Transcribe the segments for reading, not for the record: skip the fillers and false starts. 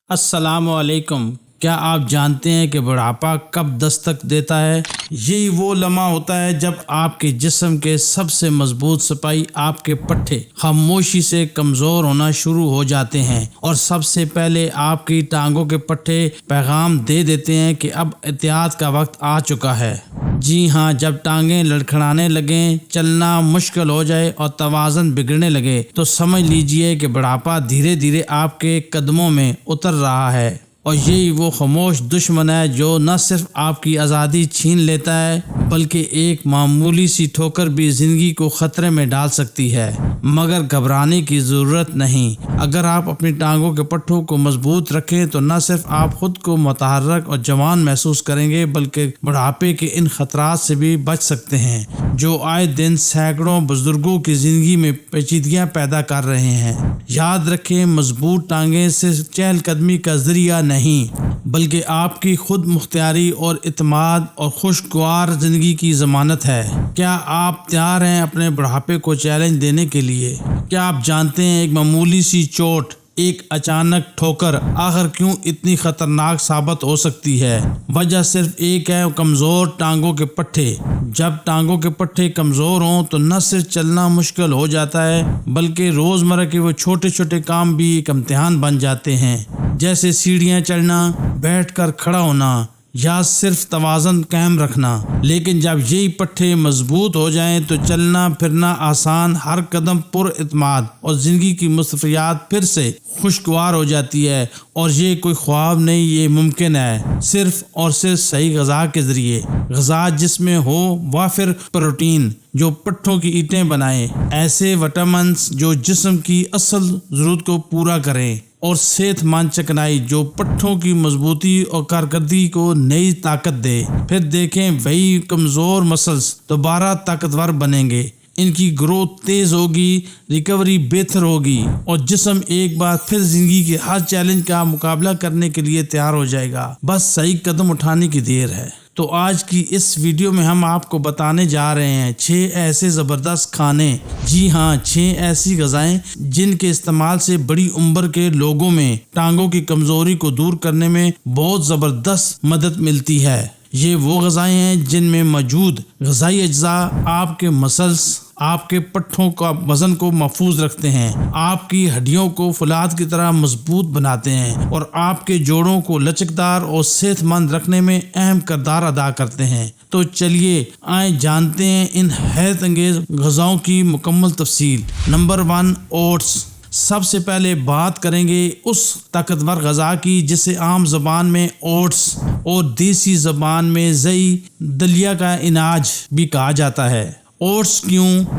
السلام علیکم۔ کیا آپ جانتے ہیں کہ بڑھاپا کب دستک دیتا ہے؟ یہی وہ لمحہ ہوتا ہے جب آپ کے جسم کے سب سے مضبوط سپاہی آپ کے پٹھے خاموشی سے کمزور ہونا شروع ہو جاتے ہیں، اور سب سے پہلے آپ کی ٹانگوں کے پٹھے پیغام دے دیتے ہیں کہ اب احتیاط کا وقت آ چکا ہے۔ جی ہاں، جب ٹانگیں لڑکھڑانے لگیں، چلنا مشکل ہو جائے اور توازن بگڑنے لگے تو سمجھ لیجئے کہ بڑھاپا دھیرے دھیرے آپ کے قدموں میں اتر رہا ہے۔ اور یہی وہ خاموش دشمن ہے جو نہ صرف آپ کی آزادی چھین لیتا ہے بلکہ ایک معمولی سی ٹھوکر بھی زندگی کو خطرے میں ڈال سکتی ہے۔ مگر گھبرانے کی ضرورت نہیں۔ اگر آپ اپنی ٹانگوں کے پٹھوں کو مضبوط رکھیں تو نہ صرف آپ خود کو متحرک اور جوان محسوس کریں گے بلکہ بڑھاپے کے ان خطرات سے بھی بچ سکتے ہیں جو آئے دن سینکڑوں بزرگوں کی زندگی میں پیچیدگیاں پیدا کر رہے ہیں۔ یاد رکھیں، مضبوط ٹانگیں صرف چہل قدمی کا ذریعہ نہیں بلکہ آپ کی خود مختاری اور اعتماد اور خوشگوار زندگی کی ضمانت ہے۔ کیا آپ تیار ہیں اپنے بڑھاپے کو چیلنج دینے کے لیے؟ کیا آپ جانتے ہیں ایک معمولی سی چوٹ، ایک اچانک ٹھوکر آخر کیوں اتنی خطرناک ثابت ہو سکتی ہے؟ وجہ صرف ایک ہے، کمزور ٹانگوں کے پٹھے۔ جب ٹانگوں کے پٹھے کمزور ہوں تو نہ صرف چلنا مشکل ہو جاتا ہے بلکہ روزمرہ کے وہ چھوٹے چھوٹے کام بھی ایک امتحان بن جاتے ہیں، جیسے سیڑھیاں چڑھنا، بیٹھ کر کھڑا ہونا یا صرف توازن قائم رکھنا۔ لیکن جب یہی پٹھے مضبوط ہو جائیں تو چلنا پھرنا آسان، ہر قدم پر اعتماد اور زندگی کی مصروفیات پھر سے خوشگوار ہو جاتی ہے۔ اور یہ کوئی خواب نہیں، یہ ممکن ہے صرف اور صرف صحیح غذا کے ذریعے۔ غذا جس میں ہو وافر پروٹین جو پٹھوں کی اینٹیں بنائیں، ایسے وٹامنس جو جسم کی اصل ضرورت کو پورا کریں، اور صحت مند چکنائی جو پٹھوں کی مضبوطی اور کارکردگی کو نئی طاقت دے۔ پھر دیکھیں، وہی کمزور مسلز دوبارہ طاقتور بنیں گے، ان کی گروتھ تیز ہوگی، ریکوری بہتر ہوگی، اور جسم ایک بار پھر زندگی کے ہر چیلنج کا مقابلہ کرنے کے لیے تیار ہو جائے گا۔ بس صحیح قدم اٹھانے کی دیر ہے۔ تو آج کی اس ویڈیو میں ہم آپ کو بتانے جا رہے ہیں 6 ایسے زبردست کھانے، جی ہاں 6 ایسی غذائیں جن کے استعمال سے بڑی عمر کے لوگوں میں ٹانگوں کی کمزوری کو دور کرنے میں بہت زبردست مدد ملتی ہے۔ یہ وہ غذائیں ہیں جن میں موجود غذائی اجزاء آپ کے مسلز، آپ کے پٹھوں کا وزن کو محفوظ رکھتے ہیں، آپ کی ہڈیوں کو فولاد کی طرح مضبوط بناتے ہیں، اور آپ کے جوڑوں کو لچکدار اور صحت مند رکھنے میں اہم کردار ادا کرتے ہیں۔ تو چلیے آئیں جانتے ہیں ان حیرت انگیز غذاؤں کی مکمل تفصیل۔ Number 1، oats. سب سے پہلے بات کریں گے اس طاقتور غذا کی جسے عام زبان میں اوٹس اور دیسی زبان میں زئی دلیا کا اناج بھی کہا جاتا ہے۔ اوٹس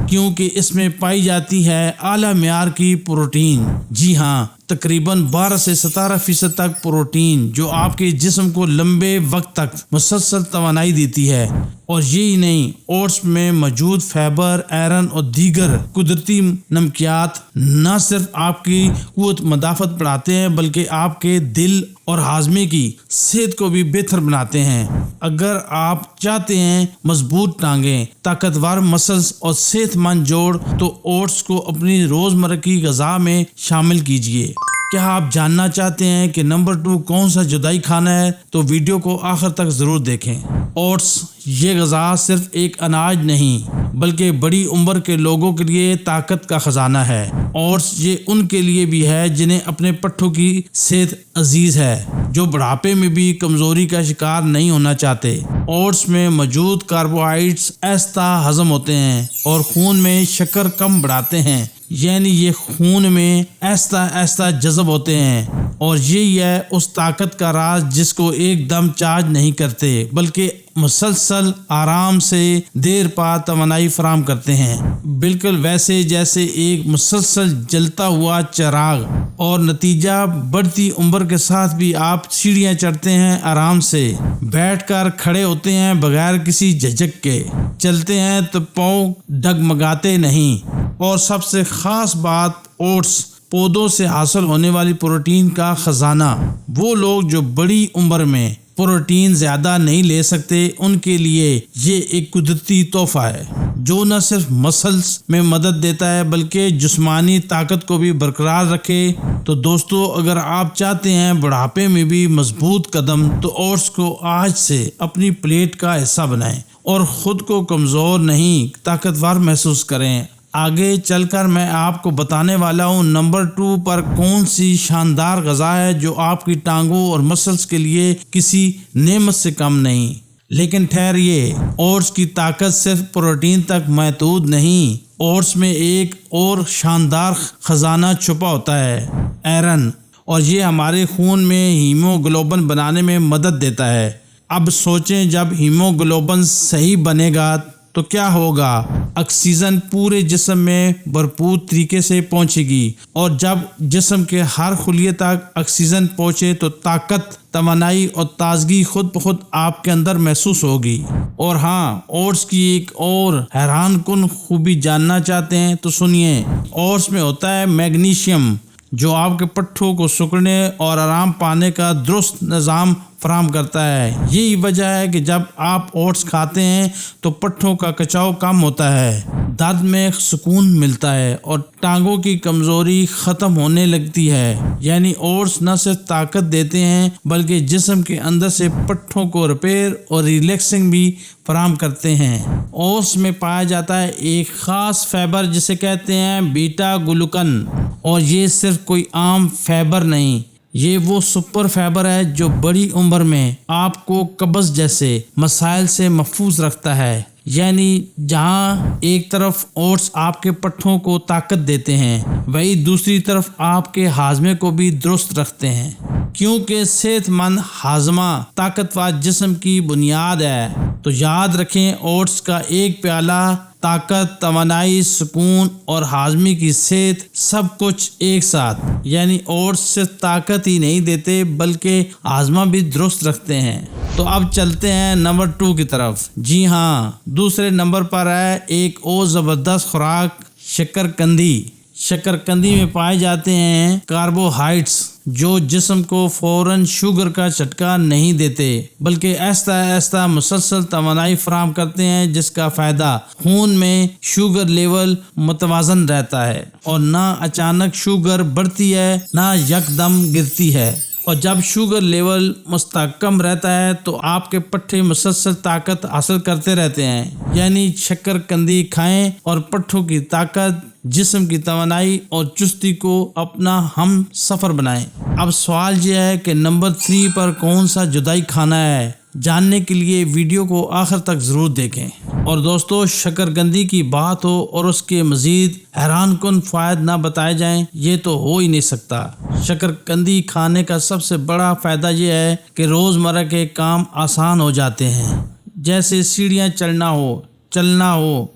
کیونکہ اس میں پائی جاتی ہے اعلیٰ معیار کی پروٹین۔ جی ہاں، تقریباً 12 سے 17% تک پروٹین جو آپ کے جسم کو لمبے وقت تک مسلسل توانائی دیتی ہے۔ اور یہی نہیں، اوٹس میں موجود فائبر، آئرن اور دیگر قدرتی نمکیات نہ صرف آپ کی قوت مدافعت بڑھاتے ہیں بلکہ آپ کے دل اور ہاضمے کی صحت کو بھی بہتر بناتے ہیں۔ اگر آپ چاہتے ہیں مضبوط ٹانگیں، طاقتور مسلز اور صحت مند جوڑ تو اوٹس کو اپنی روزمرہ کی غذا میں شامل کیجیے۔ کیا آپ جاننا چاہتے ہیں کہ نمبر 2 کون سا جدائی کھانا ہے؟ تو ویڈیو کو آخر تک ضرور دیکھیں۔ اوٹس یہ غذا صرف ایک اناج نہیں بلکہ بڑی عمر کے لوگوں کے لیے طاقت کا خزانہ ہے۔ اوٹس یہ ان کے لیے بھی ہے جنہیں اپنے پٹھوں کی صحت عزیز ہے، جو بڑھاپے میں بھی کمزوری کا شکار نہیں ہونا چاہتے۔ اوٹس میں موجود کاربوہائیڈریٹس آہستہ ہضم ہوتے ہیں اور خون میں شکر کم بڑھاتے ہیں، یعنی یہ خون میں آہستہ آہستہ جذب ہوتے ہیں، اور یہی ہے اس طاقت کا راز جس کو ایک دم چارج نہیں کرتے بلکہ مسلسل آرام سے دیر پا توانائی فراہم کرتے ہیں، بالکل ویسے جیسے ایک مسلسل جلتا ہوا چراغ۔ اور نتیجہ، بڑھتی عمر کے ساتھ بھی آپ سیڑھیاں چڑھتے ہیں آرام سے، بیٹھ کر کھڑے ہوتے ہیں بغیر کسی جھجک کے، چلتے ہیں تو پاؤں ڈگمگاتے نہیں۔ اور سب سے خاص بات، اوٹس پودوں سے حاصل ہونے والی پروٹین کا خزانہ۔ وہ لوگ جو بڑی عمر میں پروٹین زیادہ نہیں لے سکتے ان کے لیے یہ ایک قدرتی تحفہ ہے جو نہ صرف مسلز میں مدد دیتا ہے بلکہ جسمانی طاقت کو بھی برقرار رکھے۔ تو دوستو، اگر آپ چاہتے ہیں بڑھاپے میں بھی مضبوط قدم تو اوٹس کو آج سے اپنی پلیٹ کا حصہ بنائیں اور خود کو کمزور نہیں طاقتور محسوس کریں۔ آگے چل کر میں آپ کو بتانے والا ہوں نمبر 2 پر کون سی شاندار غذا ہے جو آپ کی ٹانگوں اور مسلز کے لیے کسی نعمت سے کم نہیں۔ لیکن ٹھہریے، اوٹس کی طاقت صرف پروٹین تک محدود نہیں، اوٹس میں ایک اور شاندار خزانہ چھپا ہوتا ہے، آئرن، اور یہ ہمارے خون میں ہیموگلوبن بنانے میں مدد دیتا ہے۔ اب سوچیں، جب ہیموگلوبن صحیح بنے گا تو کیا ہوگا؟ آکسیجن پورے جسم میں بھرپور طریقے سے پہنچے گی، اور جب جسم کے ہر خلیے تک آکسیجن پہنچے تو طاقت، توانائی اور تازگی خود بخود آپ کے اندر محسوس ہوگی۔ اور ہاں، اوٹس کی ایک اور حیران کن خوبی جاننا چاہتے ہیں تو سنیے، اوٹس میں ہوتا ہے میگنیشیم جو آپ کے پٹھوں کو سکڑنے اور آرام پانے کا درست نظام فراہم کرتا ہے۔ یہی وجہ ہے کہ جب آپ اوٹس کھاتے ہیں تو پٹھوں کا کھچاؤ کم ہوتا ہے، درد میں سکون ملتا ہے اور ٹانگوں کی کمزوری ختم ہونے لگتی ہے۔ یعنی اوٹس نہ صرف طاقت دیتے ہیں بلکہ جسم کے اندر سے پٹھوں کو ریپیئر اور ریلیکسنگ بھی فراہم کرتے ہیں۔ اوٹس میں پایا جاتا ہے ایک خاص فائبر جسے کہتے ہیں بیٹا گلوکن، اور یہ صرف کوئی عام فائبر نہیں، یہ وہ سپر فائبر ہے جو بڑی عمر میں آپ کو قبض جیسے مسائل سے محفوظ رکھتا ہے۔ یعنی جہاں ایک طرف اوٹس آپ کے پٹھوں کو طاقت دیتے ہیں، وہی دوسری طرف آپ کے ہاضمے کو بھی درست رکھتے ہیں، کیونکہ صحت مند ہاضمہ طاقتور جسم کی بنیاد ہے۔ تو یاد رکھیں، اوٹس کا ایک پیالہ طاقت، توانائی، سکون اور ہاضمے کی صحت، سب کچھ ایک ساتھ۔ یعنی اوٹس صرف طاقت ہی نہیں دیتے بلکہ ہاضمہ بھی درست رکھتے ہیں۔ تو اب چلتے ہیں نمبر 2 کی طرف۔ جی ہاں، دوسرے نمبر پر ہے ایک اور زبردست خوراک، شکرکندی۔ شکرکندی میں پائے جاتے ہیں کاربوہائیڈریٹس جو جسم کو فوراً شوگر کا جھٹکا نہیں دیتے بلکہ آہستہ آہستہ مسلسل توانائی فراہم کرتے ہیں، جس کا فائدہ خون میں شوگر لیول متوازن رہتا ہے اور نہ اچانک شوگر بڑھتی ہے نہ یکدم گرتی ہے۔ اور جب شوگر لیول مستحکم رہتا ہے تو آپ کے پٹھے مسلسل طاقت حاصل کرتے رہتے ہیں۔ یعنی شکرکندی کھائیں اور پٹھوں کی طاقت، جسم کی توانائی اور چستی کو اپنا ہم سفر بنائیں۔ اب سوال یہ ہے کہ نمبر 3 پر کون سا جدائی کھانا ہے؟ جاننے کے لیے ویڈیو کو آخر تک ضرور دیکھیں۔ اور دوستو، شکرکندی کی بات ہو اور اس کے مزید حیران کن فوائد نہ بتائے جائیں، یہ تو ہو ہی نہیں سکتا۔ شکرکندی کھانے کا سب سے بڑا فائدہ یہ ہے کہ روزمرہ کے کام آسان ہو جاتے ہیں، جیسے سیڑھیاں چلنا ہو،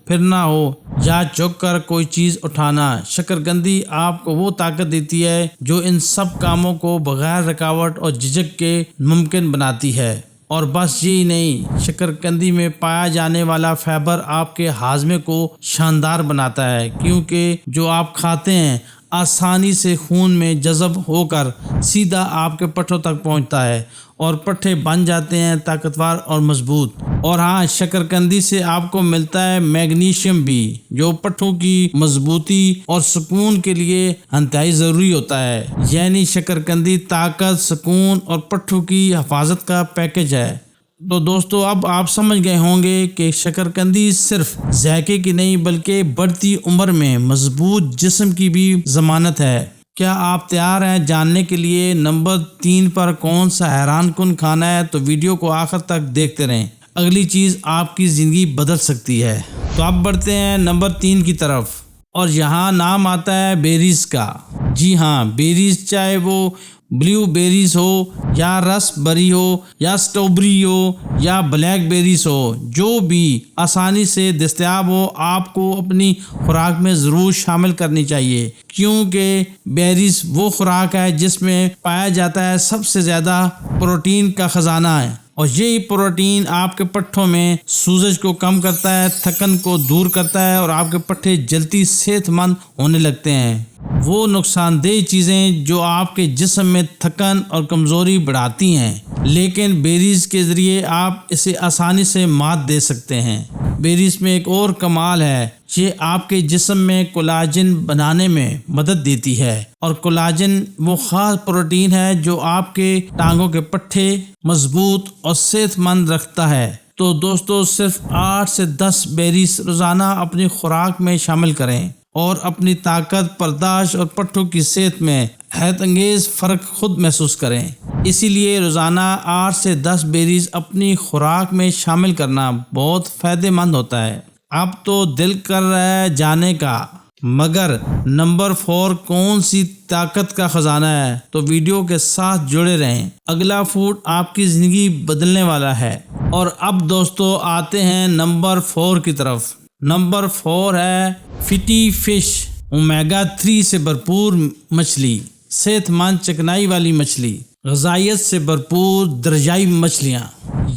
پھرنا ہو یا جھک کر کوئی چیز اٹھانا۔ شکرکندی آپ کو وہ طاقت دیتی ہے جو ان سب کاموں کو بغیر رکاوٹ اور جھجک کے ممکن بناتی ہے۔ اور بس یہی نہیں، شکرکندی میں پایا جانے والا فائبر آپ کے ہاضمے کو شاندار بناتا ہے، کیونکہ جو آپ کھاتے ہیں آسانی سے خون میں جذب ہو کر سیدھا آپ کے پٹھوں تک پہنچتا ہے اور پٹھے بن جاتے ہیں طاقتور اور مضبوط۔ اور ہاں، شکرکندی سے آپ کو ملتا ہے میگنیشیم بھی، جو پٹھوں کی مضبوطی اور سکون کے لیے انتہائی ضروری ہوتا ہے۔ یعنی شکرکندی طاقت، سکون اور پٹھوں کی حفاظت کا پیکج ہے۔ تو دوستو، اب آپ سمجھ گئے ہوں گے کہ شکرکندی صرف ذائقے کی نہیں بلکہ بڑھتی عمر میں مضبوط جسم کی بھی ضمانت ہے۔ کیا آپ تیار ہیں جاننے کے لیے نمبر 3 پر کون سا حیران کن کھانا ہے؟ تو ویڈیو کو آخر تک دیکھتے رہیں، اگلی چیز آپ کی زندگی بدل سکتی ہے۔ تو اب بڑھتے ہیں نمبر 3 کی طرف، اور یہاں نام آتا ہے بیریز کا۔ جی ہاں، بیریز، چاہے وہ بلیو بیریز ہو یا رس بری ہو یا سٹرابری ہو یا بلیک بیریز ہو، جو بھی آسانی سے دستیاب ہو، آپ کو اپنی خوراک میں ضرور شامل کرنی چاہیے، کیونکہ بیریز وہ خوراک ہے جس میں پایا جاتا ہے سب سے زیادہ پروٹین کا خزانہ ہے، اور یہی پروٹین آپ کے پٹھوں میں سوزش کو کم کرتا ہے، تھکن کو دور کرتا ہے اور آپ کے پٹھے جلدی صحت مند ہونے لگتے ہیں۔ وہ نقصان دہ چیزیں جو آپ کے جسم میں تھکن اور کمزوری بڑھاتی ہیں، لیکن بیریز کے ذریعے آپ اسے آسانی سے مات دے سکتے ہیں۔ بیریز میں ایک اور کمال ہے، یہ آپ کے جسم میں کولاجن بنانے میں مدد دیتی ہے، اور کولاجن وہ خاص پروٹین ہے جو آپ کے ٹانگوں کے پٹھے مضبوط اور صحت مند رکھتا ہے۔ تو دوستو، صرف 8 سے 10 بیریز روزانہ اپنی خوراک میں شامل کریں اور اپنی طاقت، برداشت اور پٹھوں کی صحت میں حیرت انگیز فرق خود محسوس کریں۔ اسی لیے روزانہ 8 سے 10 بیریز اپنی خوراک میں شامل کرنا بہت فائدہ مند ہوتا ہے۔ اب تو دل کر رہا ہے جانے کا، مگر نمبر 4 کون سی طاقت کا خزانہ ہے؟ تو ویڈیو کے ساتھ جڑے رہیں، اگلا فوڈ آپ کی زندگی بدلنے والا ہے۔ اور اب دوستو آتے ہیں نمبر 4 کی طرف۔ نمبر 4 ہے فیٹی فش، اومیگا 3 سے بھرپور مچھلی، صحت مند چکنائی والی مچھلی، غذائیت سے بھرپور دریائی مچھلیاں۔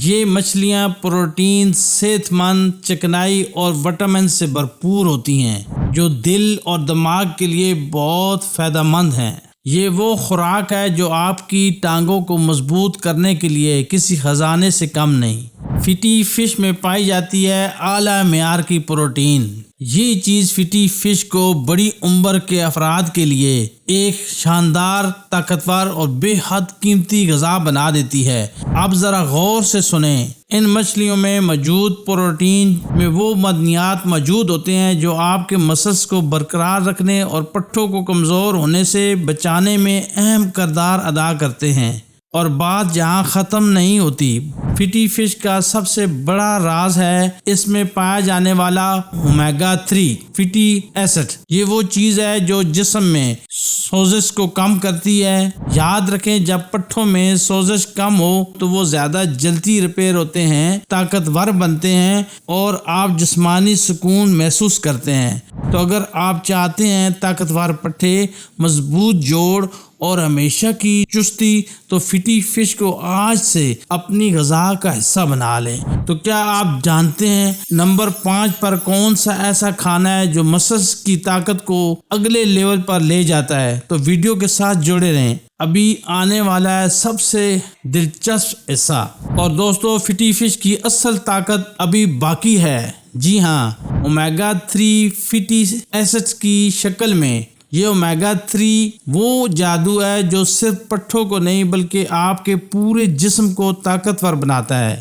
یہ مچھلیاں پروٹین، صحت مند چکنائی اور وٹامن سے بھرپور ہوتی ہیں جو دل اور دماغ کے لیے بہت فائدہ مند ہیں۔ یہ وہ خوراک ہے جو آپ کی ٹانگوں کو مضبوط کرنے کے لیے کسی خزانے سے کم نہیں۔ فیٹی فش میں پائی جاتی ہے اعلیٰ معیار کی پروٹین۔ یہ چیز فیٹی فش کو بڑی عمر کے افراد کے لیے ایک شاندار، طاقتور اور بے حد قیمتی غذا بنا دیتی ہے۔ اب ذرا غور سے سنیں، ان مچھلیوں میں موجود پروٹین میں وہ معدنیات موجود ہوتے ہیں جو آپ کے مسلز کو برقرار رکھنے اور پٹھوں کو کمزور ہونے سے بچانے میں اہم کردار ادا کرتے ہیں۔ اور بات جہاں ختم نہیں ہوتی، فیٹی فش کا سب سے بڑا راز ہے اس میں پایا جانے والا اومیگا 3 فیٹی ایسڈ۔ یہ وہ چیز ہے جو جسم میں سوزش کو کم کرتی ہے۔ یاد رکھیں، جب پٹھوں میں سوزش کم ہو تو وہ زیادہ جلدی ریپیئر ہوتے ہیں، طاقتور بنتے ہیں اور آپ جسمانی سکون محسوس کرتے ہیں۔ تو اگر آپ چاہتے ہیں طاقتور پٹھے، مضبوط جوڑ اور ہمیشہ کی چستی، تو فیٹی فش کو آج سے اپنی غذا کا حصہ بنا لیں۔ تو کیا آپ جانتے ہیں نمبر 5 پر کون سا ایسا کھانا ہے جو مسلز کی طاقت کو اگلے لیول پر لے جاتا ہے؟ تو ویڈیو کے ساتھ جڑے رہیں، ابھی آنے والا ہے سب سے دلچسپ حصہ۔ اور دوستو، فیٹی فش کی اصل طاقت ابھی باقی ہے۔ جی ہاں، اومیگا 3 فیٹی ایسڈ کی شکل میں۔ یہ اومیگا 3 وہ جادو ہے جو صرف پٹھوں کو نہیں بلکہ آپ کے پورے جسم کو طاقتور بناتا ہے۔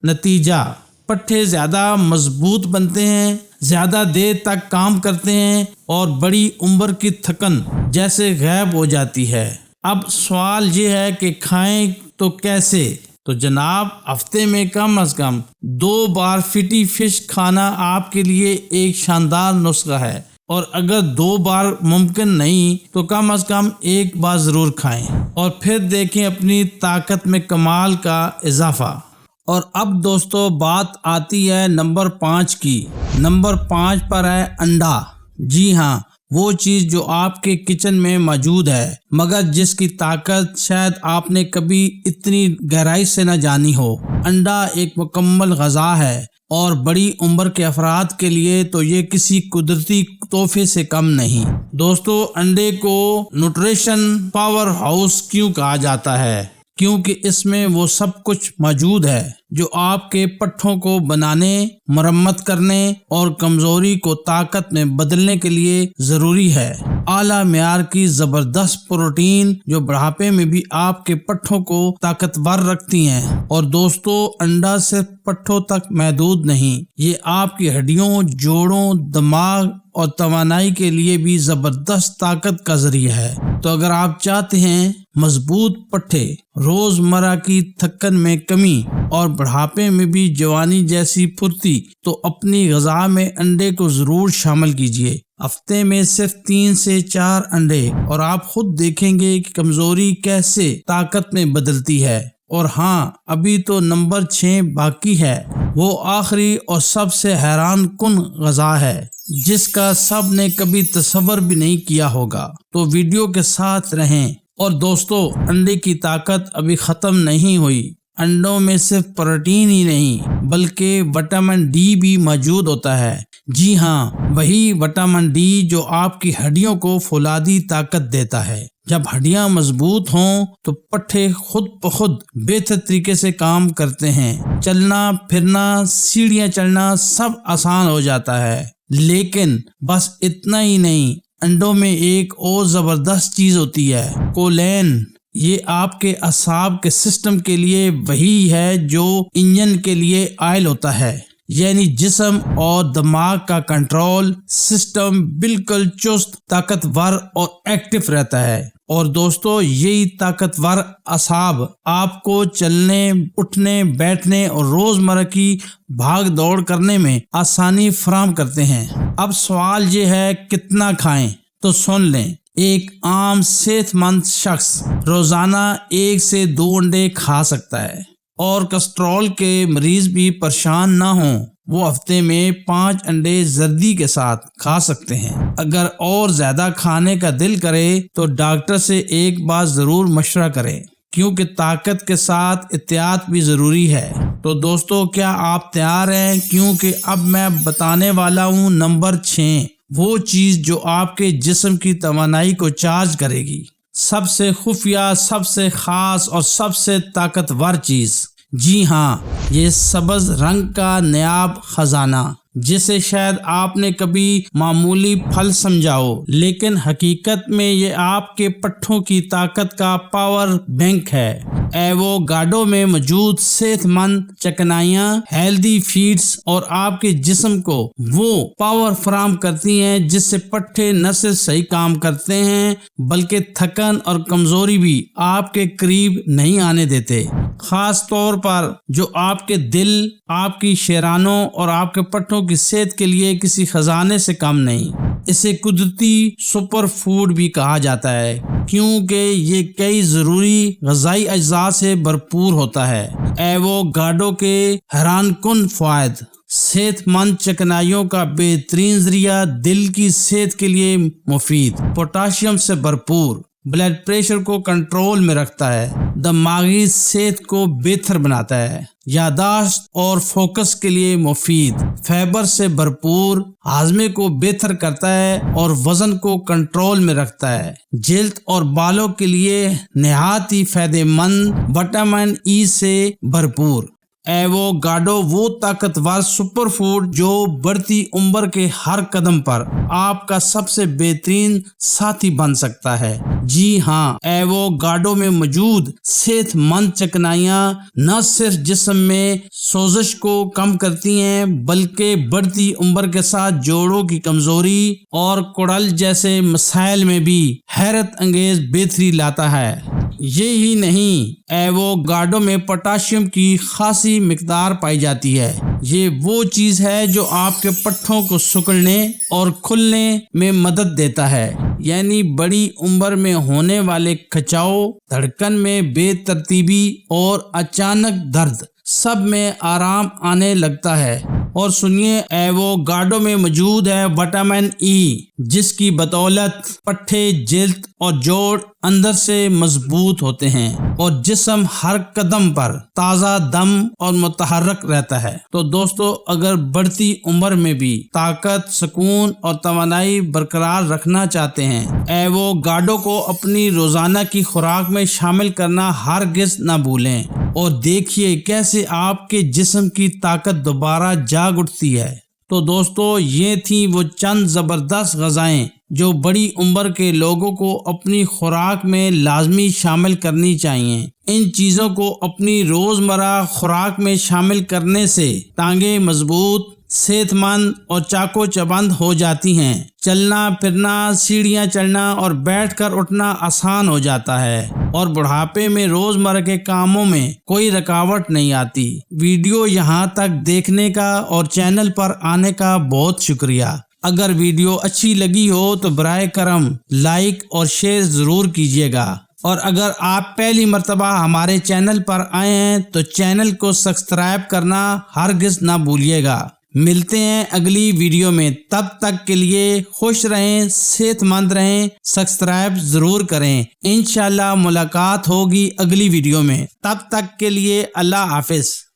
نتیجہ، پٹھے زیادہ مضبوط بنتے ہیں، زیادہ دیر تک کام کرتے ہیں اور بڑی عمر کی تھکن جیسے غائب ہو جاتی ہے۔ اب سوال یہ ہے کہ کھائیں تو کیسے؟ تو جناب، ہفتے میں کم از کم 2 بار فیٹی فش کھانا آپ کے لیے ایک شاندار نسخہ ہے، اور اگر 2 بار ممکن نہیں تو کم از کم 1 بار ضرور کھائیں اور پھر دیکھیں اپنی طاقت میں کمال کا اضافہ۔ اور اب دوستو بات آتی ہے نمبر 5 کی۔ نمبر 5 پر ہے انڈا۔ جی ہاں، وہ چیز جو آپ کے کچن میں موجود ہے مگر جس کی طاقت شاید آپ نے کبھی اتنی گہرائی سے نہ جانی ہو۔ انڈا ایک مکمل غذا ہے اور بڑی عمر کے افراد کے لیے تو یہ کسی قدرتی تحفے سے کم نہیں۔ دوستو، انڈے کو نیوٹریشن پاور ہاؤس کیوں کہا جاتا ہے؟ کیونکہ اس میں وہ سب کچھ موجود ہے جو آپ کے پٹھوں کو بنانے، مرمت کرنے اور کمزوری کو طاقت میں بدلنے کے لیے ضروری ہے۔ اعلیٰ معیار کی زبردست پروٹین جو بڑھاپے میں بھی آپ کے پٹھوں کو طاقتور رکھتی ہیں۔ اور دوستو، انڈا صرف پٹھوں تک محدود نہیں، یہ آپ کی ہڈیوں، جوڑوں، دماغ اور توانائی کے لیے بھی زبردست طاقت کا ذریعہ ہے۔ تو اگر آپ چاہتے ہیں مضبوط پٹھے، روزمرہ کی تھکن میں کمی اور بڑھاپے میں بھی جوانی جیسی پھرتی، تو اپنی غذا میں انڈے کو ضرور شامل کیجیے۔ ہفتے میں صرف 3 سے 4 انڈے اور آپ خود دیکھیں گے کہ کمزوری کیسے طاقت میں بدلتی ہے۔ اور ہاں، ابھی تو نمبر 6 باقی ہے، وہ آخری اور سب سے حیران کن غذا ہے جس کا سب نے کبھی تصور بھی نہیں کیا ہوگا۔ تو ویڈیو کے ساتھ رہیں۔ اور دوستو، انڈے کی طاقت ابھی ختم نہیں ہوئی۔ انڈوں میں صرف پروٹین ہی نہیں بلکہ وٹامن ڈی بھی موجود ہوتا ہے۔ جی ہاں، وہی وٹامن ڈی جو آپ کی ہڈیوں کو فولادی طاقت دیتا ہے۔ جب ہڈیاں مضبوط ہوں تو پٹھے خود بخود بہتر طریقے سے کام کرتے ہیں۔ چلنا پھرنا، سیڑھیاں چڑھنا سب آسان ہو جاتا ہے۔ لیکن بس اتنا ہی نہیں، انڈوں میں ایک اور زبردست چیز ہوتی ہے، کولین۔ یہ آپ کے اعصاب کے سسٹم کے لیے وہی ہے جو انجن کے لیے آئل ہوتا ہے، یعنی جسم اور دماغ کا کنٹرول سسٹم بالکل چست، طاقتور اور ایکٹیو رہتا ہے۔ اور دوستو، یہی طاقتور اعصاب آپ کو چلنے، اٹھنے، بیٹھنے اور روزمرہ کی بھاگ دوڑ کرنے میں آسانی فراہم کرتے ہیں۔ اب سوال یہ ہے، کتنا کھائیں؟ تو سن لیں، ایک عام صحت مند شخص روزانہ 1 سے 2 انڈے کھا سکتا ہے، اور کولیسٹرول کے مریض بھی پریشان نہ ہوں، وہ ہفتے میں 5 انڈے زردی کے ساتھ کھا سکتے ہیں۔ اگر اور زیادہ کھانے کا دل کرے تو ڈاکٹر سے ایک بار ضرور مشورہ کریں، کیونکہ طاقت کے ساتھ احتیاط بھی ضروری ہے۔ تو دوستو، کیا آپ تیار ہیں؟ کیونکہ اب میں بتانے والا ہوں نمبر 6، وہ چیز جو آپ کے جسم کی توانائی کو چارج کرے گی، سب سے خفیہ، سب سے خاص اور سب سے طاقتور چیز۔ جی ہاں، یہ سبز رنگ کا نایاب خزانہ، جسے شاید آپ نے کبھی معمولی پھل سمجھا ہو، لیکن حقیقت میں یہ آپ کے پٹھوں کی طاقت کا پاور بینک ہے۔ ایووکاڈو میں موجود صحت مند چکنائیاں، ہیلدی فیڈز اور آپ کے جسم کو وہ پاور فراہم کرتی ہیں جس سے پٹھے نہ صرف صحیح کام کرتے ہیں بلکہ تھکن اور کمزوری بھی آپ کے قریب نہیں آنے دیتے، خاص طور پر جو آپ کے دل، آپ کی شریانوں اور آپ کے پٹھوں کی صحت کے لیے کسی خزانے سے کم نہیں۔ اسے قدرتی سپر فوڈ بھی کہا جاتا ہے کیونکہ یہ کئی ضروری غذائی اجزاء سے بھرپور ہوتا ہے۔ ایووکاڈو کے حیران کن فوائد: صحت مند چکنائیوں کا بہترین ذریعہ، دل کی صحت کے لیے مفید، پوٹاشیم سے بھرپور، بلڈ پریشر کو کنٹرول میں رکھتا ہے، دماغی صحت کو بہتر بناتا ہے، یادداشت اور فوکس کے لیے مفید، فائبر سے بھرپور، ہاضمے کو بہتر کرتا ہے اور وزن کو کنٹرول میں رکھتا ہے، جلد اور بالوں کے لیے نہایت ہی فائدہ مند، وٹامن ای سے بھرپور۔ ایووکاڈو وہ طاقتور سپر فوڈ جو بڑھتی عمر کے ہر قدم پر آپ کا سب سے بہترین ساتھی بن سکتا ہے۔ جی ہاں، ایووکاڈو میں موجود صحت مند چکنائیاں نہ صرف جسم میں سوزش کو کم کرتی ہیں بلکہ بڑھتی عمر کے ساتھ جوڑوں کی کمزوری اور کوڑل جیسے مسائل میں بھی حیرت انگیز بہتری لاتا ہے۔ یہی نہیں، ایووکاڈو میں پوٹاشیم کی خاصی مقدار پائی جاتی ہے۔ یہ وہ چیز ہے جو آپ کے پٹھوں کو سکڑنے اور کھلنے میں مدد دیتا ہے، یعنی بڑی عمر میں ہونے والے کھچاؤ، دھڑکن میں بے ترتیبی اور اچانک درد، سب میں آرام آنے لگتا ہے۔ اور سنیے، ایووکاڈو میں موجود ہے وٹامن ای، جس کی بدولت پٹھے، جلد اور جوڑ اندر سے مضبوط ہوتے ہیں اور جسم ہر قدم پر تازہ دم اور متحرک رہتا ہے۔ تو دوستو، اگر بڑھتی عمر میں بھی طاقت، سکون اور توانائی برقرار رکھنا چاہتے ہیں، ایووکاڈو کو اپنی روزانہ کی خوراک میں شامل کرنا ہرگز نہ بھولیں، اور دیکھیے کیسے آپ کے جسم کی طاقت دوبارہ جاگ اٹھتی ہے۔ تو دوستو، یہ تھیں وہ چند زبردست غذائیں جو بڑی عمر کے لوگوں کو اپنی خوراک میں لازمی شامل کرنی چاہیے۔ ان چیزوں کو اپنی روزمرہ خوراک میں شامل کرنے سے ٹانگیں مضبوط، صحت مند اور چاقو چبند ہو جاتی ہیں، چلنا پھرنا، سیڑھیاں چڑھنا اور بیٹھ کر اٹھنا آسان ہو جاتا ہے، اور بڑھاپے میں روزمرہ کے کاموں میں کوئی رکاوٹ نہیں آتی۔ ویڈیو یہاں تک دیکھنے کا اور چینل پر آنے کا بہت شکریہ۔ اگر ویڈیو اچھی لگی ہو تو برائے کرم لائک اور شیئر ضرور کیجیے گا، اور اگر آپ پہلی مرتبہ ہمارے چینل پر آئے ہیں تو چینل کو سبسکرائب کرنا ہرگز نہ بھولیے گا۔ ملتے ہیں اگلی ویڈیو میں، تب تک کے لیے خوش رہیں، صحت مند رہیں، سبسکرائب ضرور کریں۔ انشاءاللہ ملاقات ہوگی اگلی ویڈیو میں، تب تک کے لیے اللہ حافظ۔